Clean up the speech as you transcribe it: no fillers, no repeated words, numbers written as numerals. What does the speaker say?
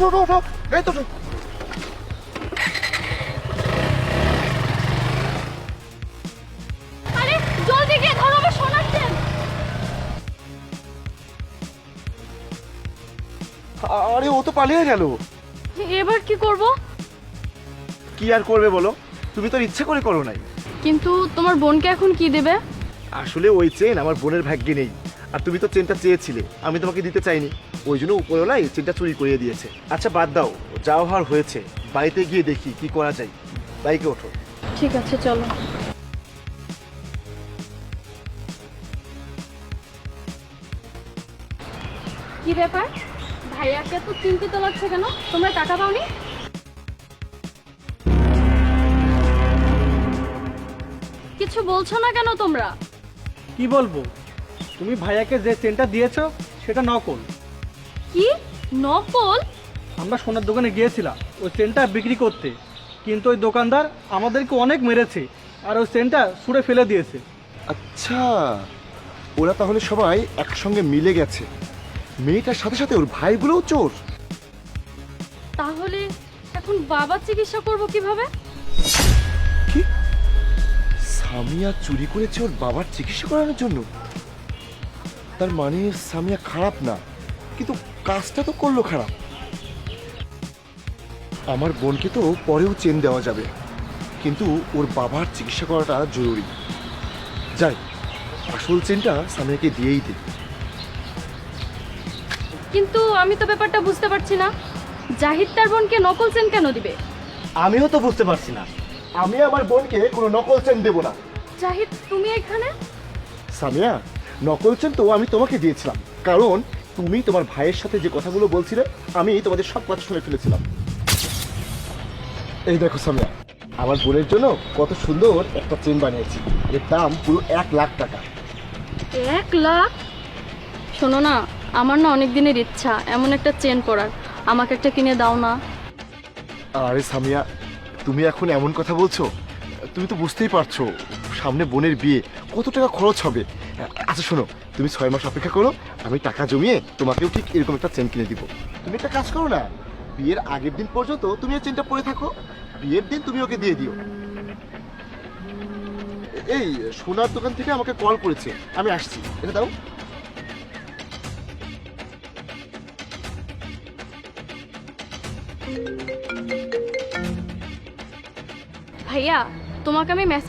ওঠো এই তো আরে জলদি গিয়ে ধরো আমার সোনার চেন। আরে ও তো পালিয়ে গেল। এবার কি করব? কি আর করবে বলো, তুমি তো ইচ্ছে করে করো নাই। কিন্তু তোমার বোনকে এখন কি দেবে? আসলে ওই চেন আমার বোনের ভাগ্যে নেই, আর তুমি তো চেনটা চেয়েছিলে, আমি তোমাকে দিতে চাইনি, ওই জন্য উপরওয়ালা এই চেনটা চুরি করিয়ে দিয়েছে। আচ্ছা বাদ দাও, যাও হওয়ার হয়েছে, বাড়িতে গিয়ে দেখি কি করা যায়। বাইকে ওঠো। ঠিক আছে চলো। কি ব্যাপার, ভাইয়াকে তো চিন্তিত লাগছে কেন? তোমরা টাকা পাওনি? কিছু বলছো না কেন তোমরা? কি বলবো, তুমি ভাইয়াকে যে চেনটা দিয়েছো সেটা নকল। কি নকল? আমরা সোনার দোকানে গিয়েছিলাম ওই চেনটা বিক্রি করতে, কিন্তু ওই দোকানদার আমাদেরকে অনেক মেরেছে আর ওই চেনটা ছুঁড়ে ফেলে দিয়েছে। আচ্ছা, ওরা তাহলে সবাই একসঙ্গে মিলে গেছে, মেয়েটার সাথে সাথে ওর ভাইগুলোও চোর। তাহলে এখন বাবা চিকিৎসা করব কিভাবে? কি, সামিয়া চুরি করেছে ওর বাবার চিকিৎসা করানোর জন্য? তার মানে সামিয়া খারাপ না, কিন্তু কাজটা তো করলো খারাপ। আমার বোনকে তো পরেও চেন দেওয়া যাবে, কিন্তু ওর বাবার চিকিৎসা করাটা জরুরি। যাই, আসল চেনটা সামিয়াকে দিয়েই দিই। কিন্তু আমি তো ব্যাপারটা বুঝতে পারছি না, জাহিদ তার বোনকে নকল চেন কেন দিবে? আমিও তো বুঝতে পারছি না, আমি আমার বোনকে কোনো নকল চেন দেবো না। জাহিদ তুমি এখানে? সামিয়া, নকল চেন তো আমি তোমাকে দিয়েছিলাম, কারণ তুমি তোমার ভাইয়ের সাথে যে কথাগুলো বলছিলে আমি তোমাদের সব কথা শুনে ফেলেছিলাম। এই দেখো সামিয়া, আমার বোনের জন্য কত সুন্দর একটা চেন বানিয়েছি, এর দাম পুরো 1,00,000 টাকা। 1,00,000? শোনো না, আমার না অনেক দিনের ইচ্ছা এমন একটা চেন পরার, আমাকে একটা কিনে দাও না। আরে সামিয়া, তুমি এখন এমন কথা বলছো, তুমি তো বুঝতেই পারছো সামনে বোনের বিয়ে, কত টাকা খরচ হবে। আচ্ছা শোনো, তুমি 6 মাস অপেক্ষা করো, আমি টাকা জমিয়ে তোমাকেও ঠিক এরকম একটা চেন কিনে দিব। তুমি একটা কাজ করো না, বিয়ের আগের দিন পর্যন্ত তুমি এই চেনটা পরে থাকো, বিয়ের দিন তুমি ওকে দিয়ে দিও। এই সোনার দোকান থেকে আমাকে কল করেছে, আমি আসছি, এটা দাও। ভাইয়া, তোমাকে আমি মেসেজ